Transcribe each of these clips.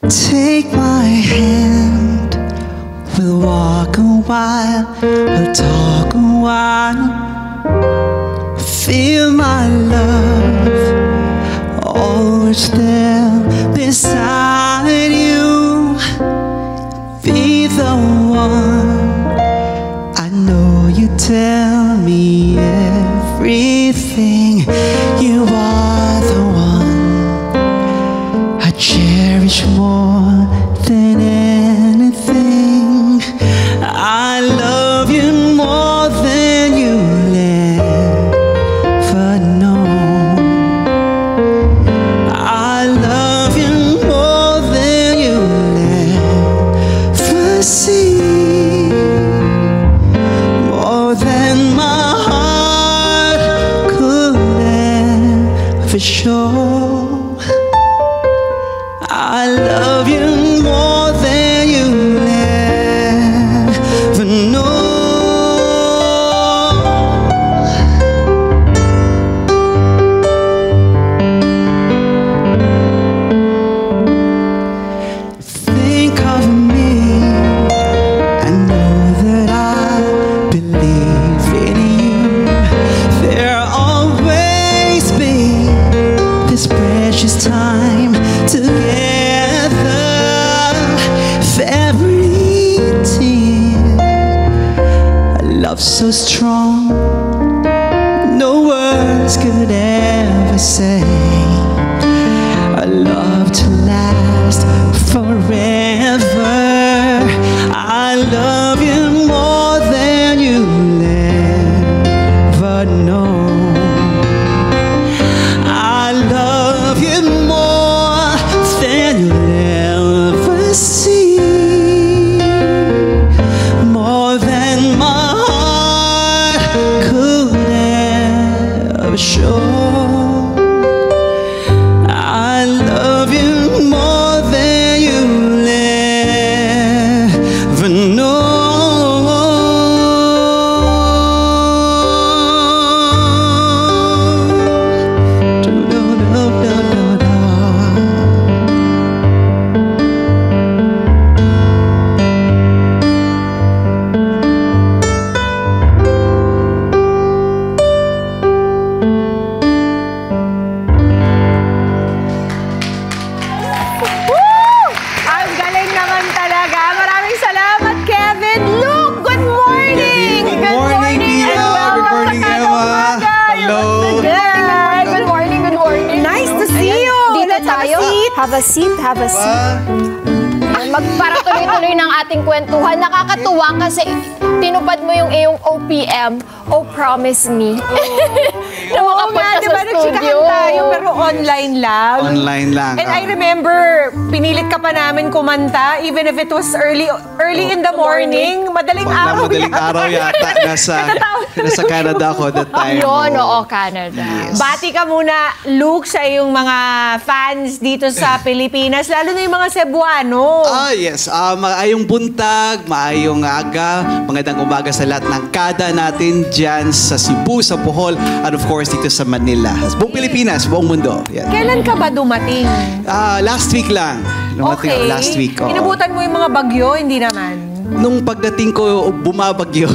Take my hand, we'll walk a while, we'll talk a while. Feel my love, always there beside you. Be the one, I know you tell me everything. You are the one I cherish more than anything. I love you more than you'll ever know. I love you more than you'll ever see, more than my heart could ever show. I love you more than you'll ever know. Think of me, I know that I believe in you. There'll always be this precious time together. Every tear, a love so strong, no words could ever say. A love to last forever. I love you more than you'll ever know. I love you more than you'll ever see, more than my heart could ever show. I love you more than you'll ever know. Ang galing naman talaga. Maraming salamat, Kevin. Luke, good morning! Good morning, Tia. and welcome Good morning, sa Kada Emma. Umaga. Hello. Good morning, good morning. Nice to see you. Dito Let's have a tayo. seat. Have a seat, have a seat. Para tuloy-tuloy ng ating kwentuhan. Nakakatuwa kasi tinupad mo yung iyong OPM, Oh Promise Me. Na Oo makapunta nga, di sa ba? Nagsikahan studio. tayo, pero online lang. Online lang. And I remember, pinilit ka pa namin kumanta, even if it was early in the morning. Madaling araw Madaling araw yata. Nasa Canada ako that time. Yun, oo, Canada. Bati ka muna, Luke, sa iyong mga fans dito sa Pilipinas, lalo na yung mga Cebuano. Yes. Maayong buntag, maayong aga, magandang umaga sa lahat ng kada natin dyan sa Cebu, sa Bohol, and of course dito sa Manila. Sa buong Pilipinas, buong mundo. Yan. Kailan ka ba dumating? Last week lang. Dumating ako last week. oo. Inabutan mo yung mga bagyo, hindi naman. Nung pagdating ko, bumabagyo.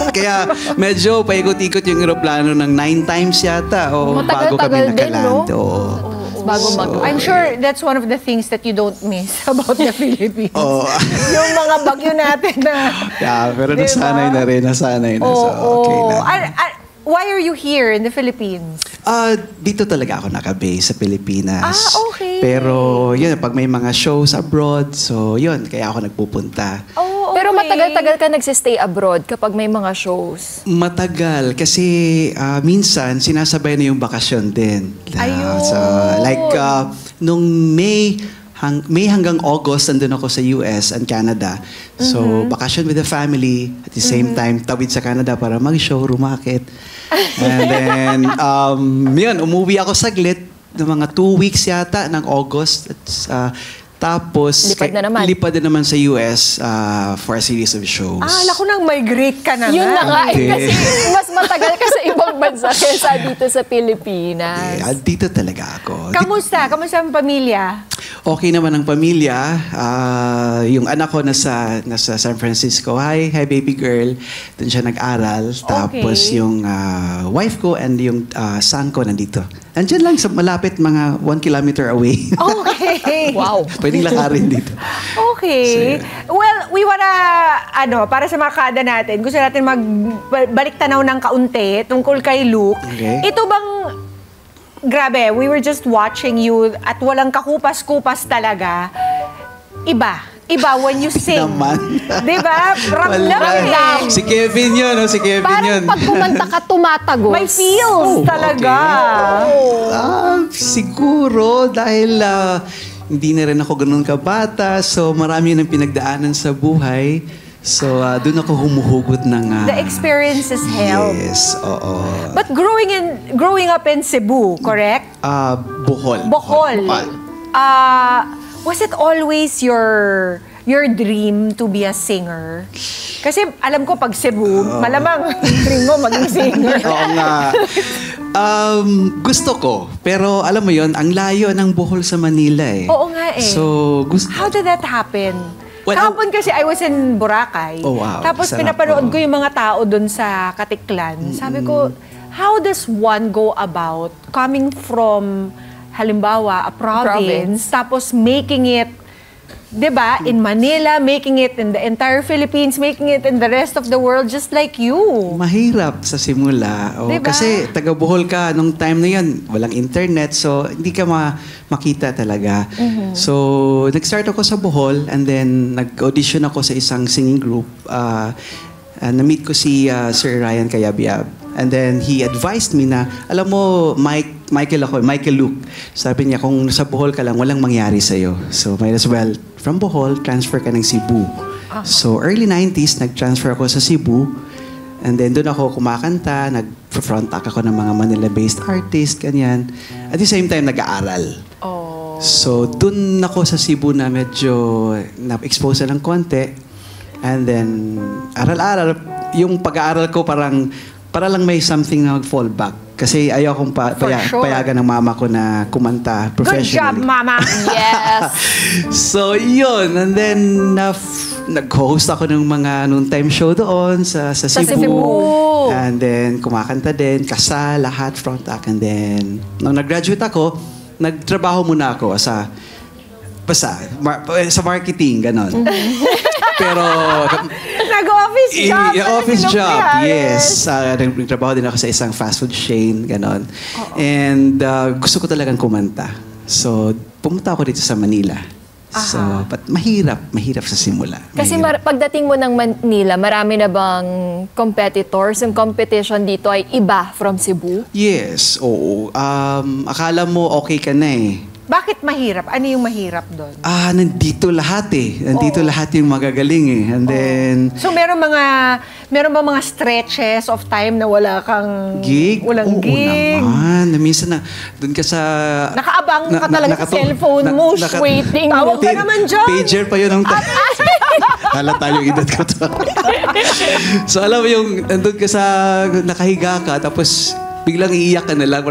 Kaya medyo paikot-ikot yung eroplano ng 9 times yata. O bago kami Matagal-tagal din, nakaland. no? Oo. Bago mag- I'm sure that's one of the things that you don't miss about the Philippines. Oo. Yung mga bagyo natin na... Yeah, pero Diba? nasanay na rin. Nasanay na. So, okay lang. Why are you here in the Philippines? Dito talaga ako naka-base sa Pilipinas. Okay. Pero yun, pag may mga shows abroad, so yun, kaya ako nagpupunta. Oh, Pero okay. matagal-tagal ka nagsistay abroad kapag may mga shows. Matagal kasi minsan sinasabay na yung bakasyon din. Ayun. So like nung May hanggang August nandun ako sa US and Canada. So bakasyon with the family at the same time tawid sa Canada para mag-show, rumakit. And then yun, umuwi ako saglit ng mga 2 weeks yata ng August. Tapos, Lipad na naman. lipad na naman sa US for a series of shows. Ala ko nang migrate ka na Yun na nga, Hindi. kasi mas matagal ka sa ibang bansa kaysa dito sa Pilipinas. Dito talaga ako. Kamusta? Kamusta ang pamilya? Okay naman ang pamilya. Yung anak ko nasa San Francisco. Hi baby girl. Doon siya nag-aral. Tapos yung wife ko and yung son ko nandito. Andiyan lang sa malapit, mga 1 kilometer away. Okay. Wow. Pwedeng lakarin dito. Okay. Well, we wanna, para sa mga kada natin, gusto natin magbalik tanaw ng kaunti tungkol kay Luke. Okay. Ito bang, grabe, we were just watching you at walang kakupas-kupas talaga. Iba when you sing. Naman. Diba? Ramdam Wala. eh. Si Kevin yun, si Kevin yun. Parang pag kumanta ka, tumatagos. May feels talaga. Siguro dahil hindi na rin ako ganun kabata. So marami nang pinagdaanan sa buhay. So doon ako humuhugot ng... The experiences help. Yes, oo. But growing up in Cebu, correct? Bohol. Bohol. Was it always your dream to be a singer? Kasi alam ko pag Cebu, malamang dream mo maging singer. Oo nga. Gusto ko. Pero alam mo yon, ang layo ng Bohol sa Manila eh. Oo nga eh. So, How did that happen? Well, Kahapon kasi I was in Boracay. Oh, wow. Tapos Sarap, pinapanood oh. ko yung mga tao dun sa Katiklan. Sabi ko, how does one go about coming from, halimbawa, a province. Tapos making it, 'di ba, in Manila, making it in the entire Philippines, making it in the rest of the world, just like you. mahirap sa simula. Diba? Kasi taga Bohol ka, nung time na yan, walang internet, so hindi ka makita talaga. So, nag-start ako sa Bohol and then nag-audition ako sa isang singing group. Na-meet ko si Sir Ryan Cayabyab. And then he advised me na, alam mo, Michael Luke. Sabi niya, kung sa Bohol ka lang, walang mangyari sa'yo. So, might as well, from Bohol, transfer ka ng Cebu. So, early 90s, nag-transfer ako sa Cebu. And then, doon ako kumakanta, nag-front act ako ng mga Manila-based artist, ganyan. At the same time, nag-aaral. Oh. So, doon ako sa Cebu na medyo na-expose ng konti. And then, aral-aral, yung pag-aaral ko para lang may something na mag-fall back. Kasi ayaw kong sure. payagan ng mama ko na kumanta Good job, professionally. Mama. Yes. So, yun. And then, nag-host ako ng mga noontime show doon sa Cebu. Cebu. And then, kumakanta din, kasal, lahat, front act. And then, nung nag-graduate ako, nagtrabaho muna ako sa marketing, ganon. Pero, Nag-office job. office Ano, job, Harris? yes. Nagtrabaho din ako sa isang fast food chain, ganon. And gusto ko talagang kumanta. So, pumunta ako dito sa Manila. So, but mahirap sa simula. Kasi Mahirap. pagdating mo ng Manila, marami na bang competitors? Yung competition dito ay iba from Cebu? Yes, oo. Akala mo okay ka na eh. Bakit mahirap? Ano yung mahirap doon? Nandito lahat eh. Nandito lahat yung magagaling eh. And then, So meron ba mga stretches of time na wala kang gig? Walang Oo gig. naman. Minsan na, doon ka sa... Nakaabang ka talaga sa cellphone mo, waiting. Tawag ka naman dyan. Pager pa yun ang... Halata yung edad ko to. So alam mo yung, nandun ka sa, nakahiga ka, tapos biglang iiyak ka na lang.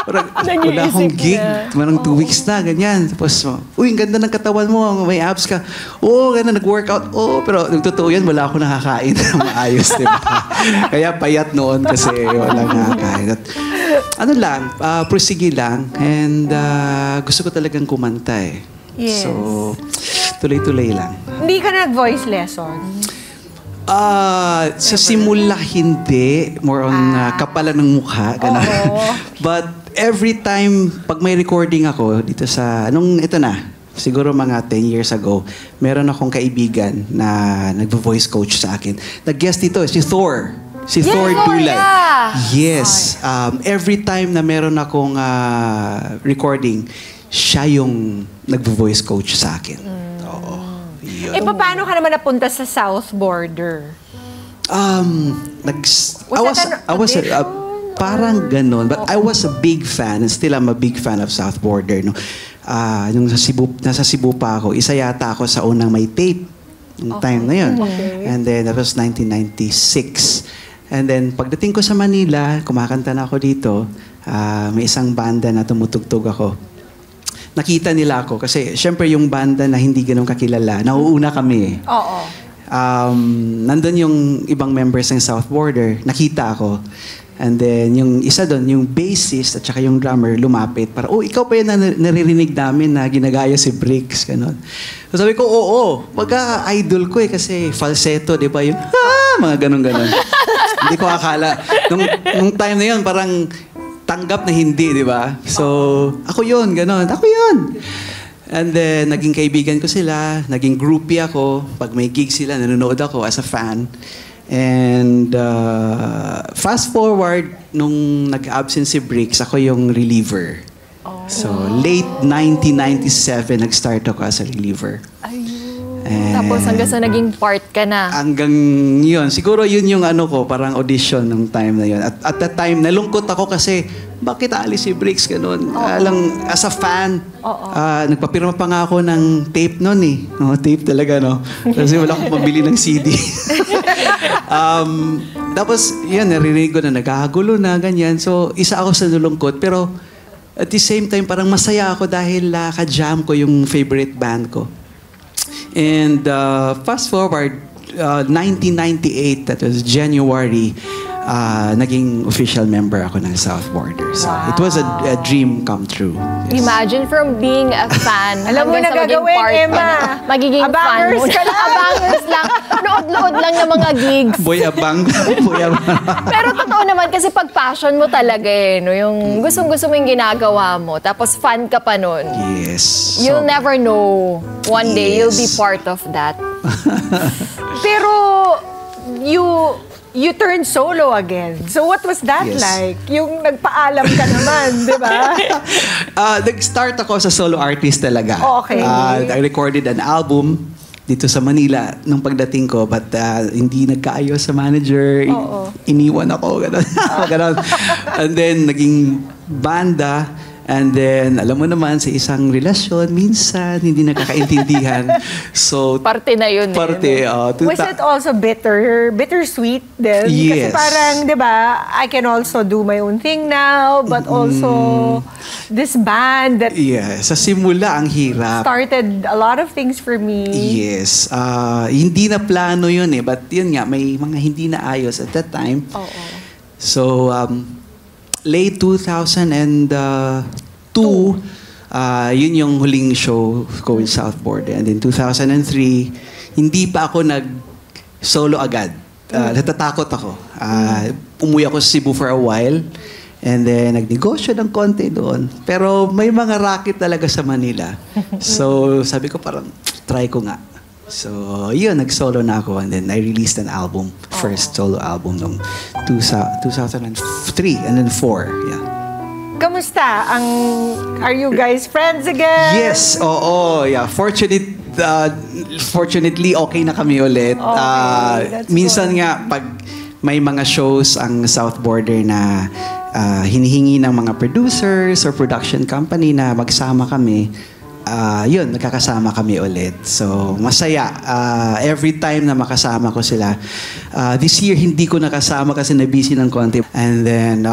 Parang, wala akong gig. Parang 2 weeks na, ganyan. Tapos, uy, ang ganda ng katawan mo. May abs ka. Oo, ganda, nag-workout. Oo, pero nung totoo yan, wala akong nakakain na maayos, di ba? Kaya payat noon kasi wala nakakain. At, prosige lang. And gusto ko talagang kumanta eh. Yes. So, tuloy-tuloy lang. Hindi ka nag-voice lesson? Sa simula, hindi. More on kapalan ng mukha. Ganun. But every time, pag may recording ako dito sa, siguro mga 10 years ago, meron akong kaibigan na nagvo-voice coach sa akin. Nag-guest dito, si Thor. Si Thor Dulay. yeah. Yes. Every time na meron akong recording, siya yung nagvo-voice coach sa akin. Oo. Yun. Paano ka naman napunta sa South Border? Parang ganon. But I was a big fan, and still I'm a big fan of South Border. No? nung nasa Cebu pa ako, isa yata ako sa unang may tape nung time na yun. Okay. And then that was 1996. And then pagdating ko sa Manila, kumakanta na ako dito, may isang banda na tumutugtog ako. Nakita nila ako kasi syempre yung banda na hindi ganun kakilala, nauuna kami. Oo. Nandun yung ibang members ng South Border, nakita ako. And then, yung isa doon, yung bassist at saka yung drummer, lumapit. Para, ikaw pa yun na naririnig namin na ginagaya si Briggs, gano'n. So sabi ko, oo. Pagka-idol ko kasi falsetto, di ba? Yung, mga gano'n-gano'n. Hindi ko akala. Nung time na yun, parang tanggap na hindi, di ba? So, ako yun, gano'n. Ako yun. And then, naging kaibigan ko sila, naging groupie ako. Pag may gig sila, nanonood ako as a fan. And fast forward, nung nag-absent si Briggs, ako yung reliever. So, late 1997, nag-start ako as a reliever. Tapos hanggang sa naging part ka na. Hanggang yun. Siguro yun yung parang audition nung time na yun. At that time, nalungkot ako kasi, bakit alis si Briggs ganun? Alang, as a fan, nagpapirma pa nga ako ng tape nun eh. Tape talaga, no? Kasi wala akong pabili ng CD. Tapos, yan, naririnig ko na nagkakagulo na, ganyan. So, isa ako sa nalungkot. Pero, at the same time, parang masaya ako dahil ka-jam ko yung favorite band ko. And fast forward, 1998, that was January, naging official member ako ng South Border. So it was a dream come true. Yes. Imagine from being a fan Alam mo hanggang na sa maging gagawin, part ka Emma. na. Magiging fan Abangers mo. ka lang. Abangers lang. Load-load lang ng mga gigs. Boy abang. Boy abang. Pero totoo naman kasi pag passion mo talaga no? Yung gustong-gusto mo yung ginagawa mo, tapos fan ka pa nun. Yes. You'll never know. One day, you'll be Yes. part of that. Pero, you turned solo again. So what was that Yes. like? Yung nagpaalam ka naman, di ba? Nag-start ako sa solo artist talaga. Okay. I recorded an album dito sa Manila nung pagdating ko, but hindi nagkaayos sa manager. Iniwan ako. Ganun. Ganun. And then, naging banda. And then, alam mo naman, sa isang relasyon, minsan, hindi nakakaintindihan. So, Parte na yun. parte. Was it also bittersweet din? Kasi Yes. parang, di ba, I can also do my own thing now, but also this band that Yeah, sa simula, ang hirap. started a lot of things for me. Yes. Hindi na plano yun eh. But yun nga, may mga hindi na ayos at that time. So, late 2002, yun yung huling show ko in South Border. And in 2003, hindi pa ako nag-solo agad. Natatakot ako. Umuwi ako sa Cebu for a while. And then, nagnegosyo ng konti doon. Pero may mga racket talaga sa Manila. So, sabi ko parang, try ko nga. So, yun, nag-solo na ako. And then, I released an album. First solo album noong 2003 and then 4. Yeah. Kamusta? Are you guys friends again? Yes, oo. Yeah. Fortunately, okay na kami ulit. that's Minsan nga, pag may mga shows ang South Border na hinihingi ng mga producers or production company na magsama kami, yun, nagkakasama kami ulit. So, masaya. Every time na makasama ko sila. This year, hindi ko nakasama kasi na-busy ng konti. And then,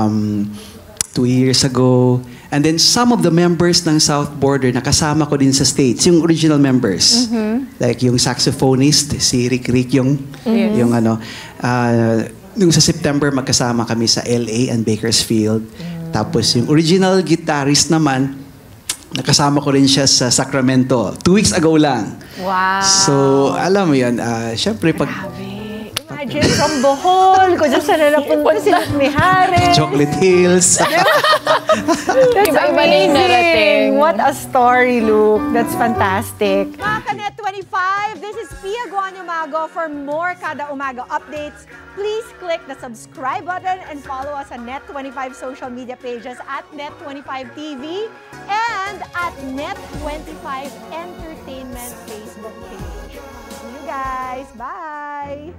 2 years ago, and then some of the members ng South Border, nakasama ko din sa States, yung original members. Like yung saxophonist, si Rick yung nung sa September, magkasama kami sa LA and Bakersfield. Tapos yung original guitarist naman, nakasama ko rin siya sa Sacramento. 2 weeks ago lang. Wow. So, alam mo yun, syempre pag Imagine from Bohol, kung saan na napunta si Mijares. Chocolate Hills. That's Iba-iba na yung narating. amazing. What a story, Luke. That's fantastic. Mga Kanet 25, this is Pia Guanyamago. For more Kada Umaga updates, please click the subscribe button and follow us on Net25 social media pages at Net25TV and at Net25 Entertainment Facebook page. See you guys. Bye!